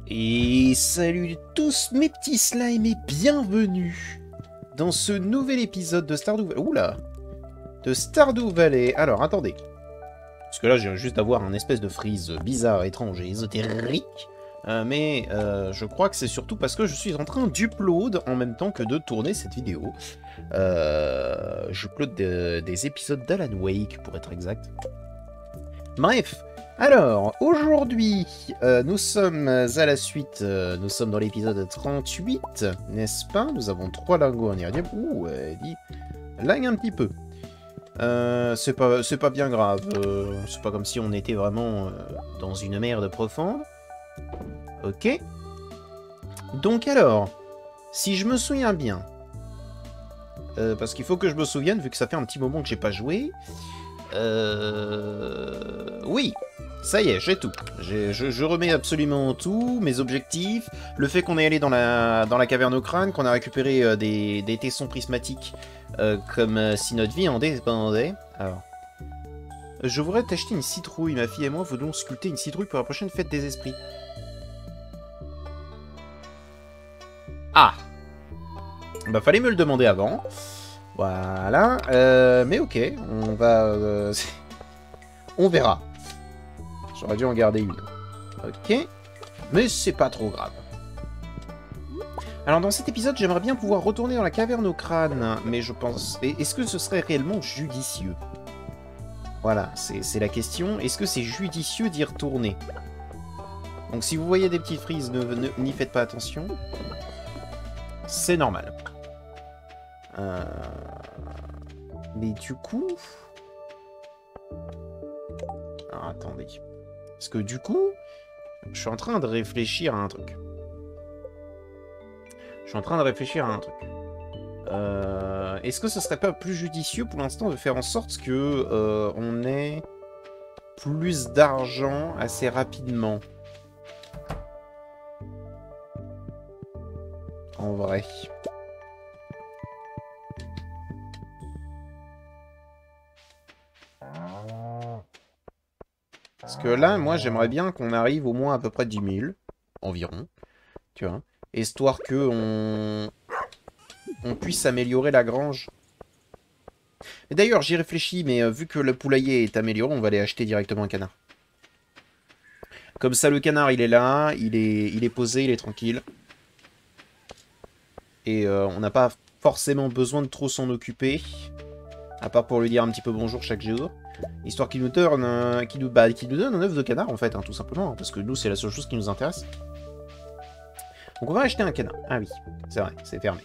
Et salut tous mes petits slimes et bienvenue dans ce nouvel épisode de Stardew Valley. Oula, de Stardew Valley. Alors attendez, parce que là je viens juste d'avoir un espèce de freeze bizarre, étrange et ésotérique. Mais je crois que c'est surtout parce que je suis en train d'upload en même temps que de tourner cette vidéo. J'upload des épisodes d'Alan Wake pour être exact. Bref. Alors, aujourd'hui, nous sommes à la suite, nous sommes dans l'épisode 38, n'est-ce pas? Nous avons 3 lingots en iridium. Ouh, elle dit lag un petit peu. C'est pas bien grave, c'est pas comme si on était vraiment dans une merde profonde. Ok. Donc alors, si je me souviens bien, parce qu'il faut que je me souvienne, vu que ça fait un petit moment que j'ai pas joué, oui, ça y est, j'ai tout. Je remets absolument tout, mes objectifs, le fait qu'on est allé dans la caverne au crâne, qu'on a récupéré des tessons prismatiques, comme si notre vie en dépendait. Alors, je voudrais t'acheter une citrouille, ma fille et moi voulons sculpter une citrouille pour la prochaine fête des esprits. Ah, bah fallait me le demander avant. Voilà, mais ok, on va... on verra. J'aurais dû en garder une. Ok, mais c'est pas trop grave. Alors dans cet épisode, j'aimerais bien pouvoir retourner dans la caverne au crâne, mais je pense... Est-ce que ce serait réellement judicieux? Voilà, c'est la question. Est-ce que c'est judicieux d'y retourner? Donc si vous voyez des petites frises, n'y faites pas attention. C'est normal. Mais du coup... Alors, attendez. Parce que du coup, je suis en train de réfléchir à un truc. Est-ce que ce serait pas plus judicieux pour l'instant de faire en sorte que on ait plus d'argent assez rapidement? En vrai. Parce que là, moi, j'aimerais bien qu'on arrive au moins à peu près 10 000, environ, tu vois, histoire que on puisse améliorer la grange. Et d'ailleurs, j'y réfléchis, mais vu que le poulailler est amélioré, on va aller acheter directement un canard. Comme ça, le canard, il est là, il est posé, il est tranquille. Et on n'a pas forcément besoin de trop s'en occuper, à part pour lui dire un petit peu bonjour chaque jour. Histoire qu'il nous donne, qu'il nous donne un œuf de canard, en fait, hein, tout simplement. Hein, parce que nous, c'est la seule chose qui nous intéresse. Donc on va acheter un canard. Ah oui, c'est vrai, c'est fermé.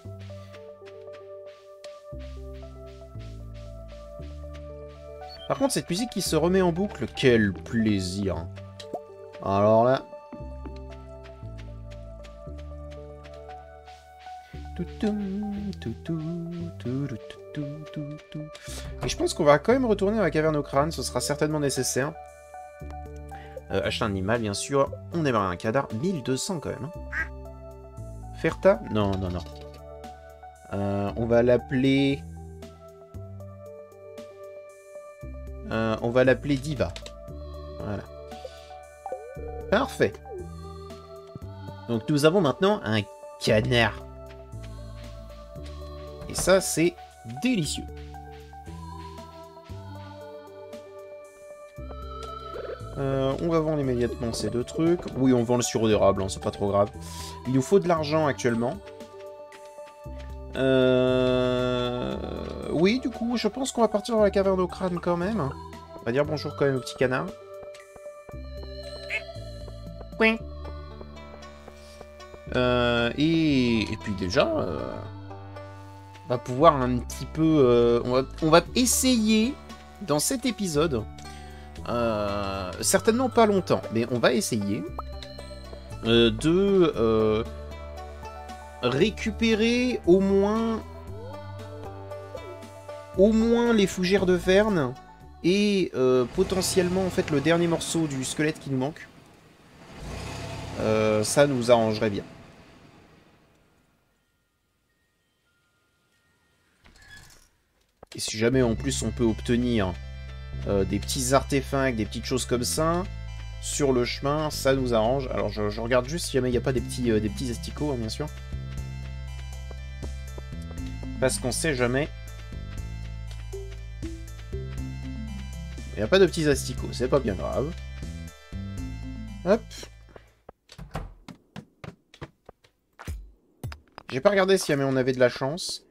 Par contre, cette musique qui se remet en boucle, quel plaisir. Alors là... Et je pense qu'on va quand même retourner dans la caverne au crâne, ce sera certainement nécessaire. Acheter un animal, bien sûr. On aimerait un cadavre. 1200 quand même. Hein. Ferta? Non, non, non. On va l'appeler... on va l'appeler Diva. Voilà. Parfait. Donc nous avons maintenant un canard. Et ça, c'est délicieux. On va vendre immédiatement ces deux trucs. Oui, on vend le sirop d'érable, hein, c'est pas trop grave. Il nous faut de l'argent actuellement. Oui, du coup, je pense qu'on va partir dans la caverne au crâne quand même. On va dire bonjour quand même au petit canard. Oui. Et puis déjà... on va pouvoir un petit peu... on va essayer, dans cet épisode, certainement pas longtemps, mais on va essayer de récupérer au moins les fougères de Verne et potentiellement en fait le dernier morceau du squelette qui nous manque. Ça nous arrangerait bien. Et si jamais en plus on peut obtenir des petits artefacts, des petites choses comme ça, sur le chemin, ça nous arrange. Alors je regarde juste si jamais il n'y a pas des petits asticots, hein, bien sûr. Parce qu'on sait jamais. Il n'y a pas de petits asticots, c'est pas bien grave. Hop. J'ai pas regardé si jamais on avait de la chance.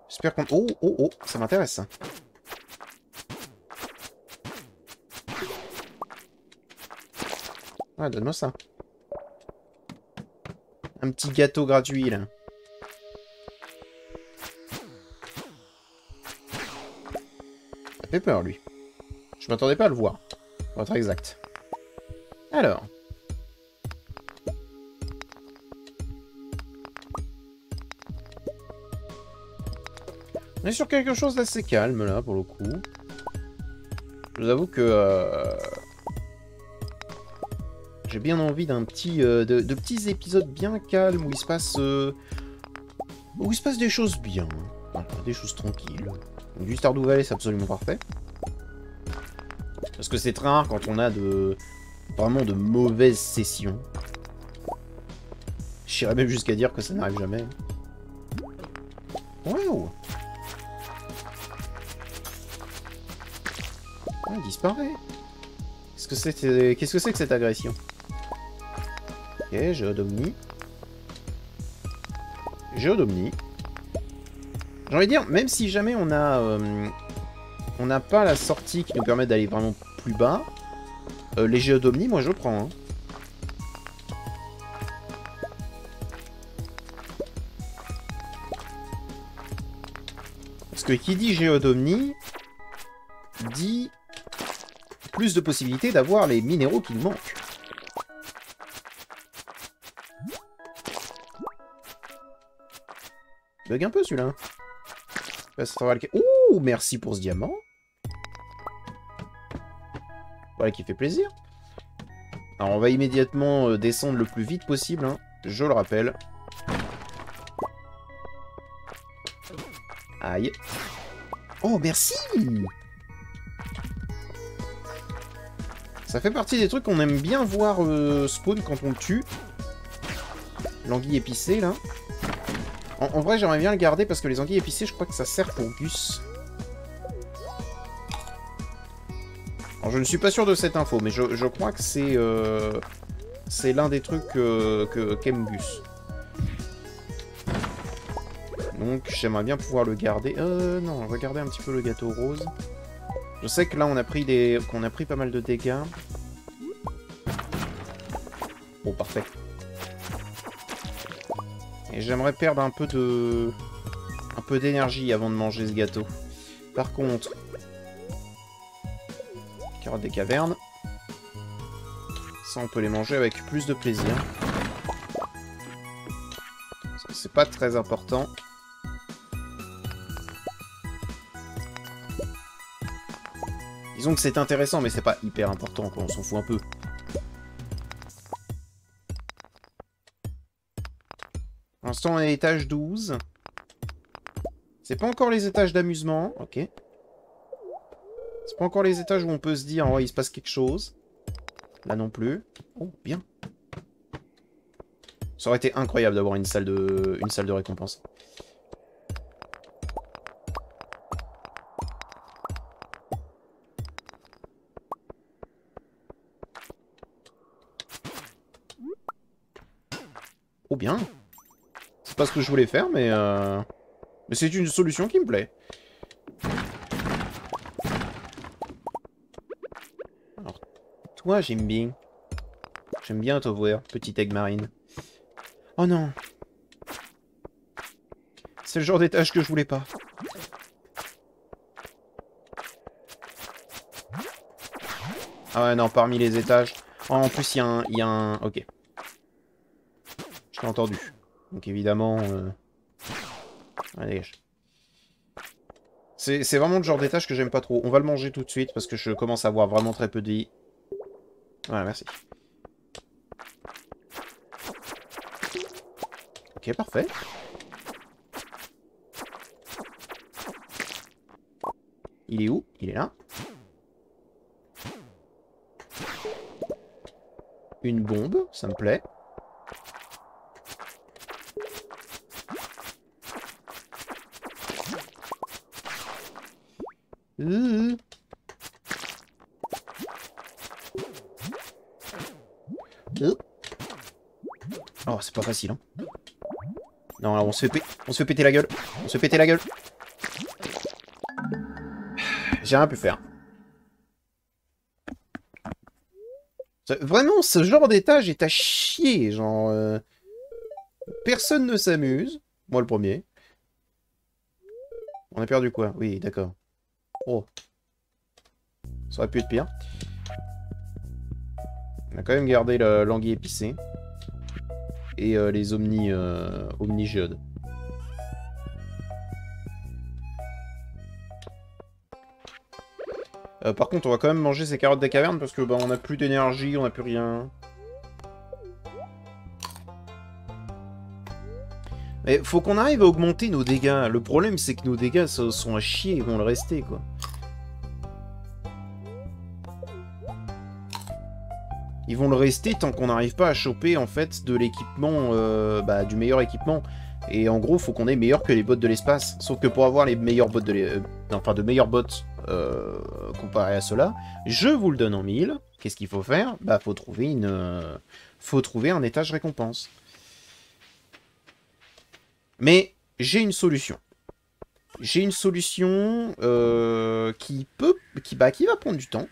J'espère qu'on... Oh, oh, oh, ça m'intéresse, ça. Ah, donne-moi ça. Un petit gâteau gratuit, là. Ça fait peur, lui. Je m'attendais pas à le voir, pour être exact. Alors. On est sur quelque chose d'assez calme, là, pour le coup. Je vous avoue que... j'ai bien envie d'un petit... de petits épisodes bien calmes, où il se passe... où il se passe des choses bien. Voilà, des choses tranquilles. Donc, du Stardew Valley, c'est absolument parfait. Parce que c'est très rare quand on a vraiment de mauvaises sessions. J'irais même jusqu'à dire que ça n'arrive jamais. Wow! Ah, il disparaît. Qu'est-ce que c'est que cette agression? Ok, Géodomnie. Géodomnie. J'ai envie de dire, même si jamais on n'a pas la sortie qui nous permet d'aller vraiment plus bas, les Géodomnies, moi je prends. Hein. Parce que qui dit Géodomnie dit plus de possibilités d'avoir les minéraux qui nous manquent. Bug un peu celui-là. Ouh, merci pour ce diamant. Voilà qui fait plaisir. Alors on va immédiatement descendre le plus vite possible, hein, je le rappelle. Aïe. Oh, merci! Ça fait partie des trucs qu'on aime bien voir spawn quand on le tue. L'anguille épicée, là. En vrai, j'aimerais bien le garder parce que les anguilles épicées, je crois que ça sert pour Gus. Alors, je ne suis pas sûr de cette info, mais je crois que c'est l'un des trucs qu'aime Gus. Donc, j'aimerais bien pouvoir le garder. Non, regardez un petit peu le gâteau rose. Je sais que là, on a pris pas mal de dégâts. Bon, parfait. Et j'aimerais perdre un peu d'énergie avant de manger ce gâteau. Par contre, carottes des cavernes. Ça, on peut les manger avec plus de plaisir. Parce que c'est pas très important. Disons que c'est intéressant, mais c'est pas hyper important, quoi. On s'en fout un peu. Pour l'instant, on est à l'étage 12. C'est pas encore les étages d'amusement. Ok. C'est pas encore les étages où on peut se dire, oh, il se passe quelque chose. Là non plus. Oh, bien. Ça aurait été incroyable d'avoir une salle de récompense. Oh bien. C'est pas ce que je voulais faire, mais c'est une solution qui me plaît. Alors, toi, j'aime bien. J'aime bien t'ouvrir, petite egg marine. Oh non. C'est le genre d'étage que je voulais pas. Ah ouais, non, parmi les étages... Oh, en plus, il y a un... Ok. Je l'ai entendu. Donc évidemment... Allez, dégage. C'est vraiment le genre d'étage que j'aime pas trop. On va le manger tout de suite parce que je commence à avoir vraiment très peu de vie. Voilà, merci. Ok, parfait. Il est où? Il est là. Une bombe, ça me plaît. Euh. Oh, c'est pas facile, hein. Non, là, on se fait péter la gueule. On se fait péter la gueule. J'ai rien pu faire. Vraiment, ce genre d'étage est à chier. Genre, personne ne s'amuse. Moi, le premier. On a perdu quoi? Oui, d'accord. Oh. Ça aurait pu être pire. On a quand même gardé l'anguille épicée. Et les omni-géodes. Par contre, on va quand même manger ces carottes des cavernes parce que bah, on n'a plus d'énergie, on n'a plus rien. Mais faut qu'on arrive à augmenter nos dégâts. Le problème, c'est que nos dégâts sont à chier, ils vont le rester, quoi. Ils vont le rester tant qu'on n'arrive pas à choper, en fait, de l'équipement, bah, du meilleur équipement. Et en gros, faut qu'on ait meilleur que les bots de l'espace. Sauf que pour avoir les meilleurs bots enfin, de meilleurs bots comparés à ceux-là, je vous le donne en 1000. Qu'est-ce qu'il faut faire? Bah, faut trouver faut trouver un étage récompense. Mais j'ai une solution. J'ai une solution qui va prendre du temps.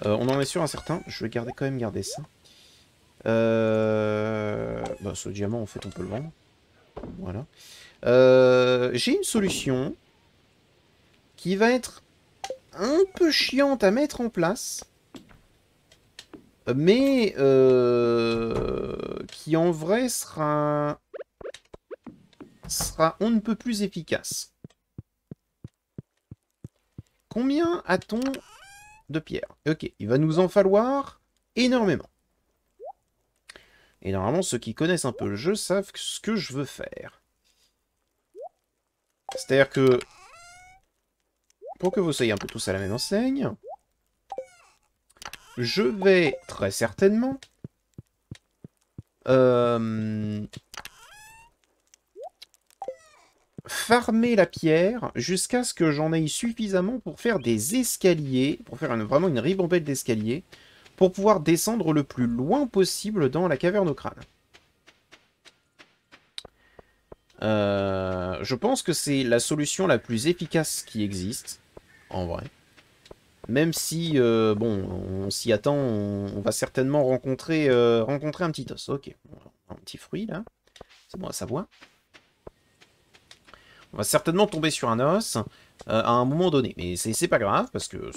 On en est sûr un certain. Je vais quand même garder ça. Bah, ce diamant, en fait, on peut le vendre. Voilà. J'ai une solution qui va être un peu chiante à mettre en place, mais qui en vrai sera on ne peut plus efficace. Combien a-t-on de pierres? Ok, il va nous en falloir énormément. Et normalement, ceux qui connaissent un peu le jeu savent ce que je veux faire. C'est-à-dire que, pour que vous soyez un peu tous à la même enseigne, je vais très certainement farmer la pierre jusqu'à ce que j'en aie suffisamment pour faire des escaliers, pour faire vraiment une ribambelle d'escaliers, pour pouvoir descendre le plus loin possible dans la caverne au crâne. Je pense que c'est la solution la plus efficace qui existe, en vrai. Même si, bon, on s'y attend, on va certainement rencontrer un petit os. Ok, un petit fruit, là. C'est bon à savoir. On va certainement tomber sur un os à un moment donné. Mais c'est pas grave, parce que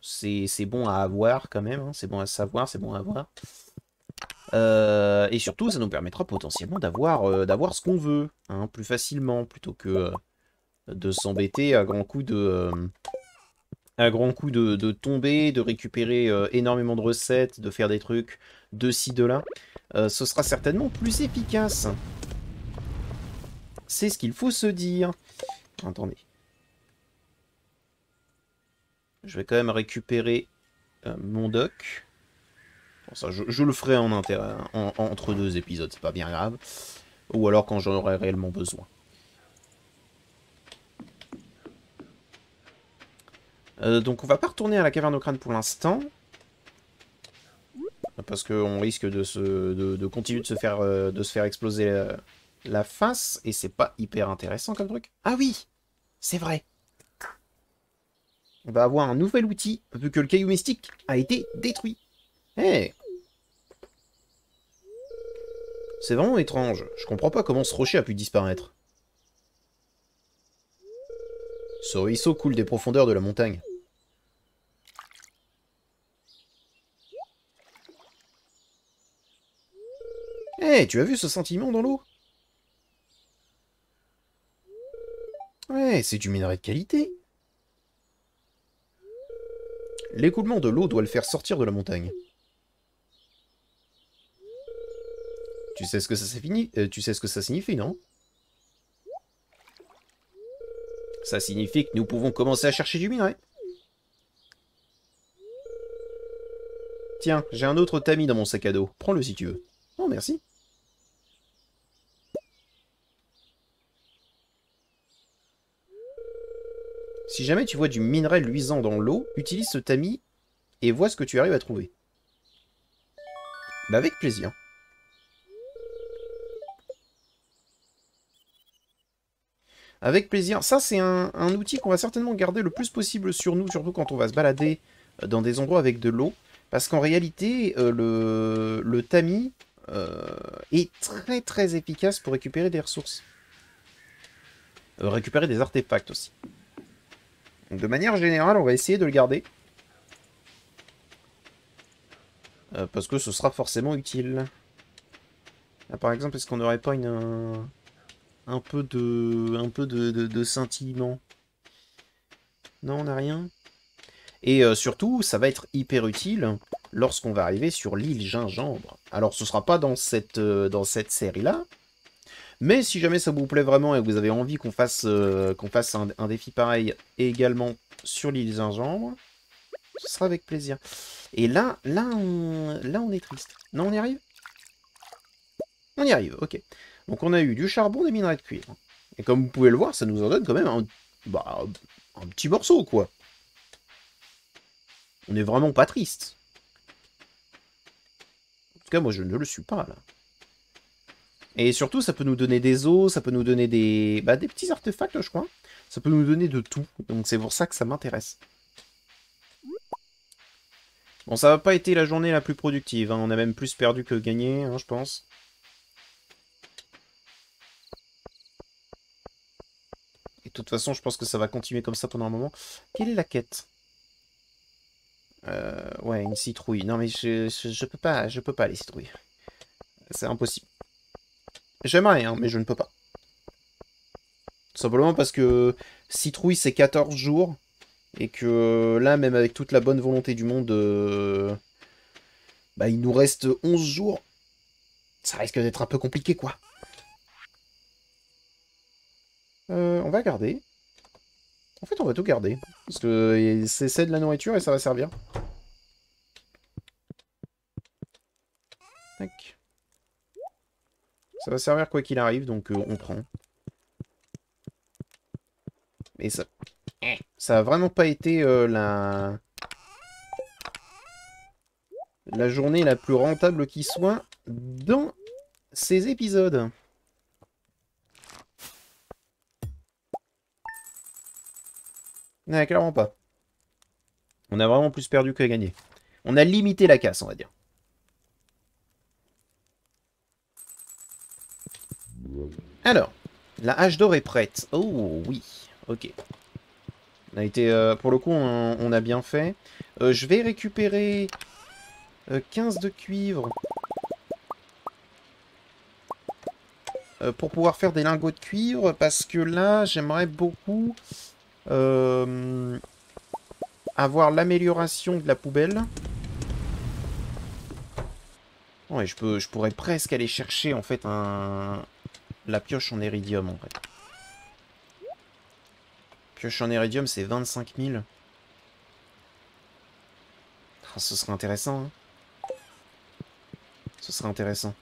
c'est bon à avoir quand même. Hein. C'est bon à savoir, c'est bon à avoir. Et surtout, ça nous permettra potentiellement d'avoir ce qu'on veut, hein, plus facilement, plutôt que de s'embêter à grands coups de tomber, de récupérer énormément de recettes, de faire des trucs de ci, de là. Ce sera certainement plus efficace. C'est ce qu'il faut se dire. Attendez. Je vais quand même récupérer mon doc. Bon, ça, je le ferai entre deux épisodes, c'est pas bien grave. Ou alors quand j'en aurai réellement besoin. Donc on va pas retourner à la caverne au crâne pour l'instant. Parce qu'on risque de continuer de se faire exploser la face. Et c'est pas hyper intéressant comme truc. Ah oui, c'est vrai. On va avoir un nouvel outil, vu que le caillou mystique a été détruit. Eh hey. C'est vraiment étrange. Je comprends pas comment ce rocher a pu disparaître. Ce ruisseau coule des profondeurs de la montagne. Eh, hey, tu as vu ce sentiment dans l'eau? Ouais, c'est du minerai de qualité. L'écoulement de l'eau doit le faire sortir de la montagne. Tu sais ce que ça signifie, non? Ça signifie que nous pouvons commencer à chercher du minerai. Tiens, j'ai un autre tamis dans mon sac à dos. Prends-le si tu veux. Oh, merci. Si jamais tu vois du minerai luisant dans l'eau, utilise ce tamis et vois ce que tu arrives à trouver. Bah avec plaisir. Avec plaisir. Ça, c'est un outil qu'on va certainement garder le plus possible sur nous, surtout quand on va se balader dans des endroits avec de l'eau. Parce qu'en réalité, le tamis est très très efficace pour récupérer des ressources. Récupérer des artefacts aussi. Donc, de manière générale, on va essayer de le garder. Parce que ce sera forcément utile. Là, par exemple, est-ce qu'on n'aurait pas un peu de scintillement? Non, on n'a rien. Et surtout, ça va être hyper utile lorsqu'on va arriver sur l'île Gingembre. Alors, ce sera pas dans cette série-là, mais si jamais ça vous plaît vraiment et que vous avez envie qu'on fasse un défi pareil également sur l'île Gingembre, ce sera avec plaisir. Et là on est triste. Non, on y arrive? On y arrive, ok. Donc on a eu du charbon, des minerais de cuivre. Et comme vous pouvez le voir, ça nous en donne quand même un petit morceau, quoi. On est vraiment pas triste. En tout cas, moi, je ne le suis pas, là. Et surtout, ça peut nous donner des os, ça peut nous donner des petits artefacts, je crois. Ça peut nous donner de tout. Donc c'est pour ça que ça m'intéresse. Bon, ça va pas été la journée la plus productive, hein. On a même plus perdu que gagné, hein, je pense. Et de toute façon, je pense que ça va continuer comme ça pendant un moment. Quelle est la quête? Ouais, une citrouille. Non, mais je peux pas les citrouilles. C'est impossible. J'aimerais, hein, mais je ne peux pas. Simplement parce que citrouille, c'est 14 jours. Et que là, même avec toute la bonne volonté du monde, il nous reste 11 jours. Ça risque d'être un peu compliqué, quoi. On va garder. En fait, on va tout garder. Parce que c'est de la nourriture et ça va servir. Tac. Ça va servir quoi qu'il arrive, donc on prend. Et ça a vraiment pas été la journée la plus rentable qui soit dans ces épisodes. Non, clairement pas. On a vraiment plus perdu que gagné. On a limité la casse, on va dire. Alors, la hache d'or est prête. Oh oui, ok. On a été, pour le coup, on a bien fait. Je vais récupérer 15 de cuivre pour pouvoir faire des lingots de cuivre, parce que là, j'aimerais beaucoup avoir l'amélioration de la poubelle. Ouais, je pourrais presque aller chercher, en fait, la pioche en iridium, en fait. Pioche en iridium, c'est 25 000. Ah, ce serait intéressant, hein. Ce serait intéressant.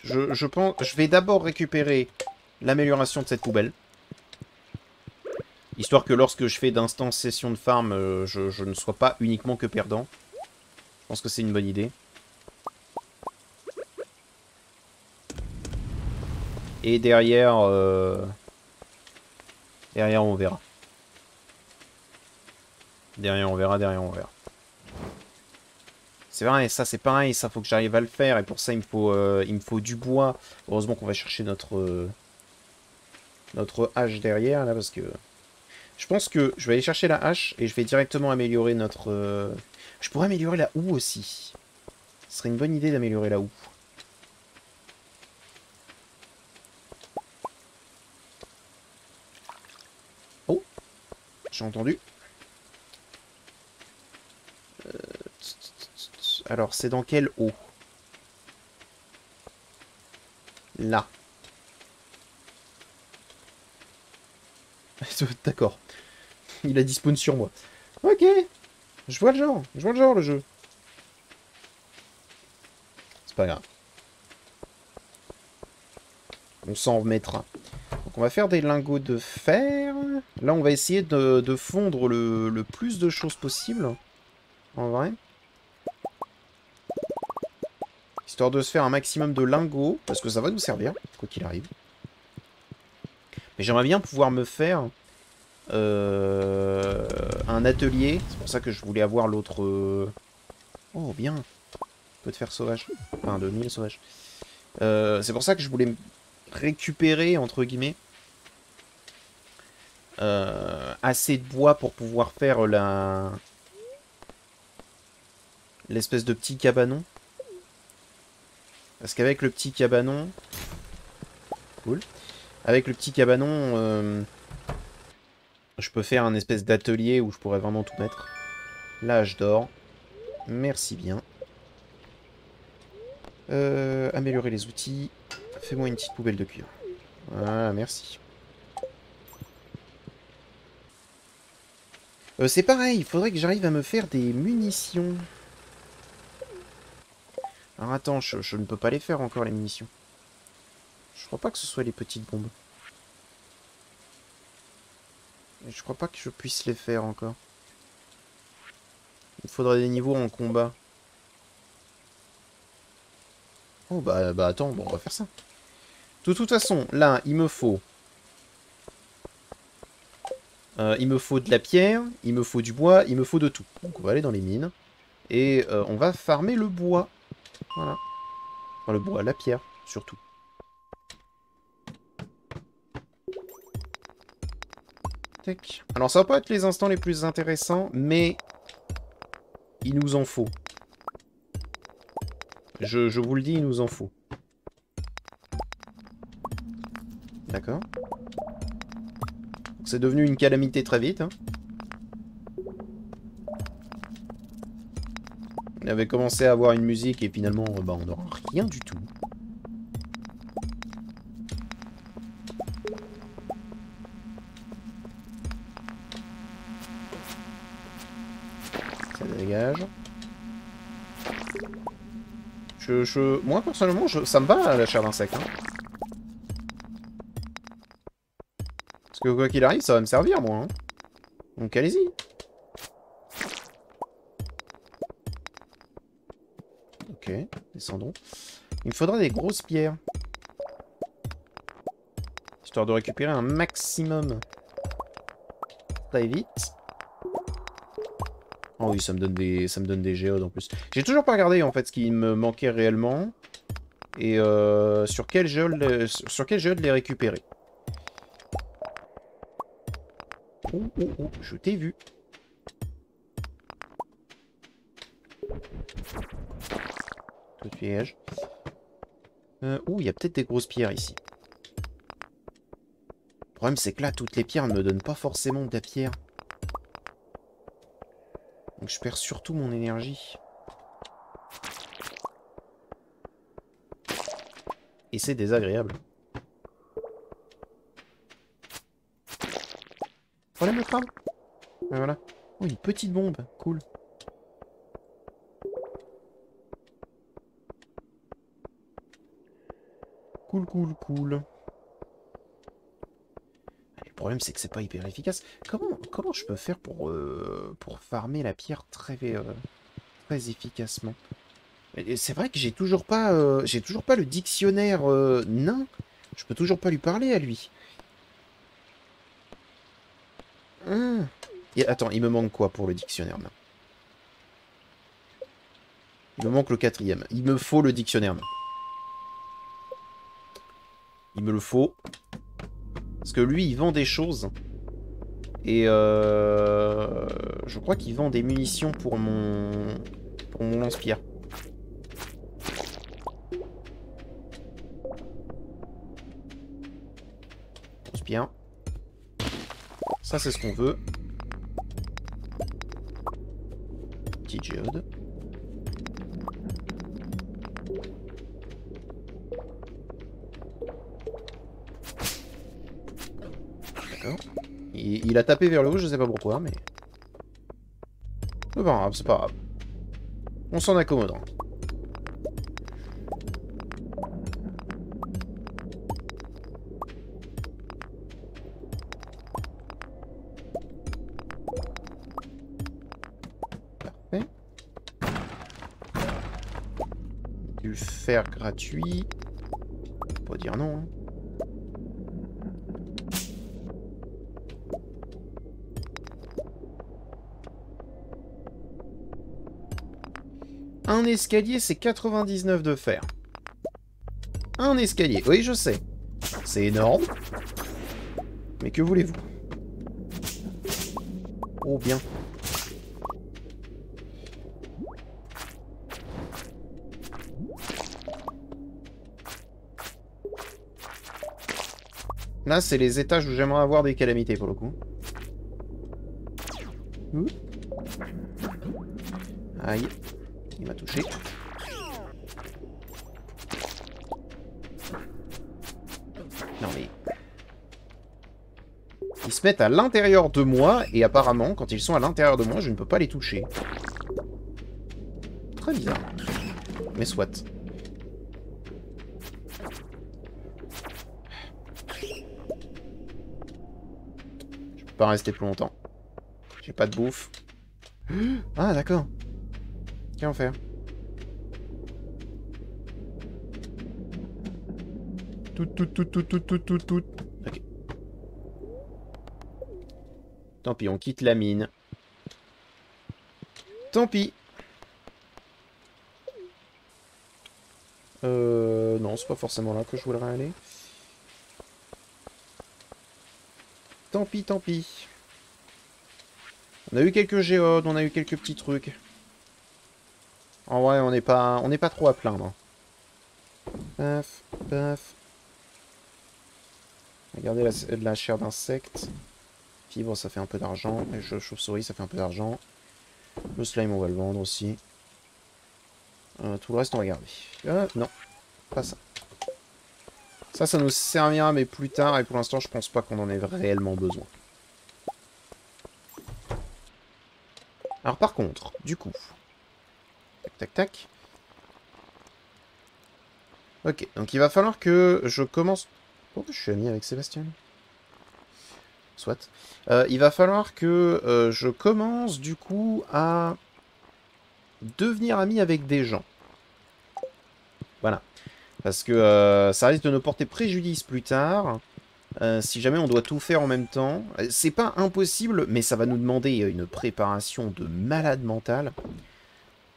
Je vais d'abord récupérer l'amélioration de cette poubelle. Histoire que lorsque je fais d'instances session de farm, je ne sois pas uniquement que perdant. Je pense que c'est une bonne idée. Et derrière, derrière on verra. Derrière on verra, derrière on verra. C'est vrai, ça c'est pareil, ça faut que j'arrive à le faire. Et pour ça il me faut du bois. Heureusement qu'on va chercher notre hache derrière là, parce que... Je pense que je vais aller chercher la hache et je vais directement améliorer notre... Je pourrais améliorer la houe aussi. Ce serait une bonne idée d'améliorer la houe. Oh, j'ai entendu. Alors, c'est dans quelle eau? Là. D'accord. Il a dispawn sur moi. Ok. Je vois le genre. Je vois le genre, le jeu. C'est pas grave. On s'en remettra. Donc on va faire des lingots de fer. Là, on va essayer de fondre le plus de choses possible. En vrai. Histoire de se faire un maximum de lingots. Parce que ça va nous servir, quoi qu'il arrive. Mais j'aimerais bien pouvoir me faire un atelier. C'est pour ça que je voulais avoir l'autre... Oh, bien. Un peu de fer sauvage. Enfin, de miel sauvage. C'est pour ça que je voulais récupérer, entre guillemets, assez de bois pour pouvoir faire l'espèce de petit cabanon. Parce qu'avec le petit cabanon... Cool. Avec le petit cabanon, je peux faire un espèce d'atelier où je pourrais vraiment tout mettre. Là, je dors. Merci bien. Améliorer les outils. Fais-moi une petite poubelle de cuivre. Voilà, merci. C'est pareil, il faudrait que j'arrive à me faire des munitions. Alors attends, je ne peux pas les faire encore, les munitions. Je crois pas que ce soit les petites bombes. Je crois pas que je puisse les faire encore. Il faudrait des niveaux en combat. Oh bah attends, bon, on va faire ça. De toute façon, là, il me faut de la pierre, il me faut du bois, il me faut de tout. Donc on va aller dans les mines. Et on va farmer le bois. Voilà. Enfin, le bois, la pierre, surtout. Tac. Alors ça va pas être les instants les plus intéressants, mais il nous en faut. Je vous le dis, il nous en faut. D'accord. C'est devenu une calamité très vite. Hein. On avait commencé à avoir une musique et finalement, bah, on n'aura rien du tout. Ça dégage. Moi, personnellement, ça me va, la chair d'insecte. Hein. Parce que quoi qu'il arrive, ça va me servir, moi. Hein. Donc allez-y. Ok, descendons. Il me faudra des grosses pierres. Histoire de récupérer un maximum. Très vite. Oh oui, ça me donne des géodes en plus. J'ai toujours pas regardé en fait ce qui me manquait réellement. Et sur quel géode les récupérer. Oh, je t'ai vu. Tout de piège. Il y a peut-être des grosses pierres ici. Le problème, c'est que là, toutes les pierres ne me donnent pas forcément de la pierre. Donc je perds surtout mon énergie. Et c'est désagréable. Problème le crabe. Ah, voilà. Oh, une petite bombe. Cool. Cool. Le problème, c'est que c'est pas hyper efficace. Comment je peux faire pour farmer la pierre très efficacement? C'est vrai que j'ai toujours pas le dictionnaire nain. Je peux toujours pas lui parler à lui. Et attends, il me manque quoi pour le dictionnaire nain? Il me manque le 4e. Il me faut le dictionnaire nain. Il me le faut. Parce que lui, il vend des choses. Et je crois qu'il vend des munitions pour mon lance-pierre. Lance-pierre. Ça, c'est ce qu'on veut. Petite géode. D'accord. Il Il a tapé vers le haut, je sais pas pourquoi, mais... C'est pas grave, c'est pas grave. On s'en accommodera. Parfait. Du fer gratuit. Faut pas dire non, hein. Un escalier, c'est 99 de fer. Un escalier, oui, je sais. C'est énorme. Mais que voulez-vous? Oh, bien. Là, c'est les étages où j'aimerais avoir des calamités, pour le coup. Aïe. Il m'a touché. Non mais... Ils se mettent à l'intérieur de moi, et apparemment, quand ils sont à l'intérieur de moi, je ne peux pas les toucher. Très bizarre. Mais soit. Je peux pas rester plus longtemps. J'ai pas de bouffe. Ah, d'accord. Qu'en faire? Tout. Ok. Tant pis, on quitte la mine. Tant pis. Non, c'est pas forcément là que je voudrais aller. Tant pis, tant pis. On a eu quelques géodes, on a eu quelques petits trucs. En vrai, on n'est pas trop à plaindre. Paf, paf. Regardez la chair d'insecte. Fibre, ça fait un peu d'argent. Et chauve-souris, ça fait un peu d'argent. Le slime, on va le vendre aussi. Tout le reste, on va garder. Non, pas ça. Ça nous servira, mais plus tard. Et pour l'instant, je pense pas qu'on en ait réellement besoin. Alors, par contre, du coup... Tac, tac, tac. Ok, donc il va falloir que je commence... Pourquoi je suis ami avec Sébastien? Soit. Il va falloir que je commence, du coup, à devenir ami avec des gens. Voilà. Parce que ça risque de nous porter préjudice plus tard. Si jamais on doit tout faire en même temps. C'est pas impossible, mais ça va nous demander une préparation de malade mental.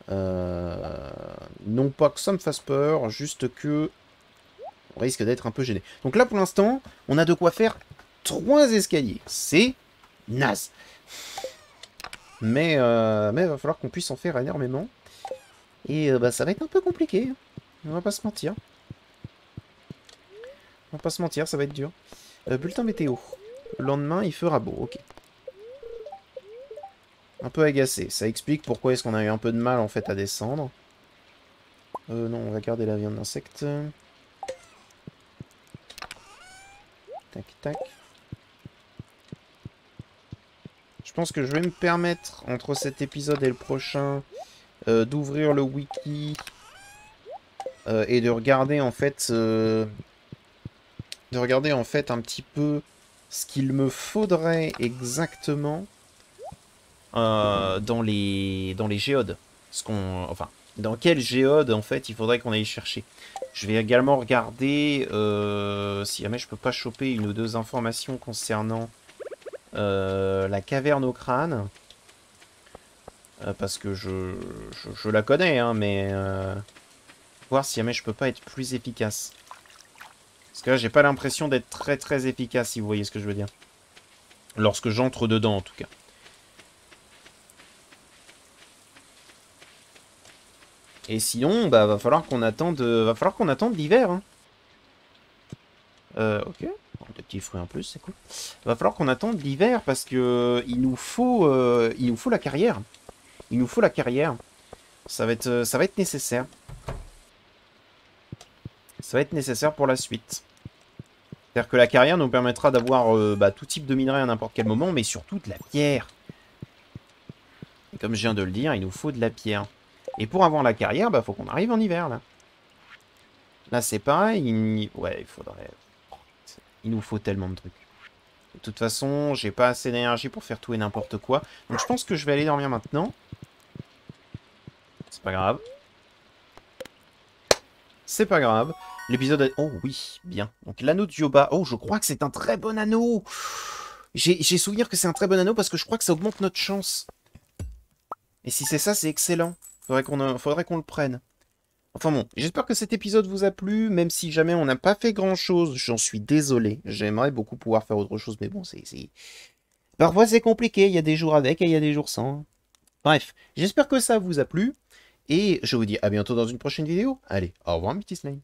Non pas que ça me fasse peur, juste que on risque d'être un peu gêné. Donc là, pour l'instant, on a de quoi faire 3 escaliers. C'est naze. Mais il va falloir qu'on puisse en faire énormément. Et bah, ça va être un peu compliqué. On va pas se mentir. On va pas se mentir, ça va être dur. Bulletin météo. Le lendemain, il fera beau, ok. Un peu agacé. Ça explique pourquoi est-ce qu'on a eu un peu de mal, en fait, à descendre. Non, on va garder la viande d'insectes. Tac, tac. Je pense que je vais me permettre, entre cet épisode et le prochain, d'ouvrir le wiki et de regarder, en fait... un petit peu ce qu'il me faudrait exactement dans les géodes. Enfin, dans quelle géode, en fait, il faudrait qu'on aille chercher. Je vais également regarder si jamais je peux pas choper une ou deux informations concernant la caverne au crâne. Parce que je la connais, hein, mais voir si jamais je peux pas être plus efficace. Parce que là, j'ai pas l'impression d'être très très efficace, si vous voyez ce que je veux dire. Lorsque j'entre dedans, en tout cas. Et sinon, bah, va falloir qu'on attende l'hiver. Hein. Ok. Des petits fruits en plus, c'est cool. Va falloir qu'on attende l'hiver parce que il nous faut la carrière. Il nous faut la carrière. Ça va être nécessaire. Ça va être nécessaire pour la suite. C'est-à-dire que la carrière nous permettra d'avoir tout type de minerai à n'importe quel moment, mais surtout de la pierre. Et comme je viens de le dire, il nous faut de la pierre. Et pour avoir la carrière, bah faut qu'on arrive en hiver, là. Là, c'est pareil, ouais, il faudrait... Il nous faut tellement de trucs. De toute façon, j'ai pas assez d'énergie pour faire tout et n'importe quoi. Donc je pense que je vais aller dormir maintenant. C'est pas grave. C'est pas grave. L'épisode... Oh oui, bien. Donc l'anneau de Yoba. Oh, je crois que c'est un très bon anneau. J'ai souvenir que c'est un très bon anneau parce que je crois que ça augmente notre chance. Et si c'est ça, c'est excellent. Faudrait qu'on le prenne. Enfin bon, j'espère que cet épisode vous a plu, même si jamais on n'a pas fait grand-chose, j'en suis désolé. J'aimerais beaucoup pouvoir faire autre chose, mais bon, c'est... Parfois c'est compliqué, il y a des jours avec et il y a des jours sans. Bref, j'espère que ça vous a plu, et je vous dis à bientôt dans une prochaine vidéo. Allez, au revoir, Mythislane.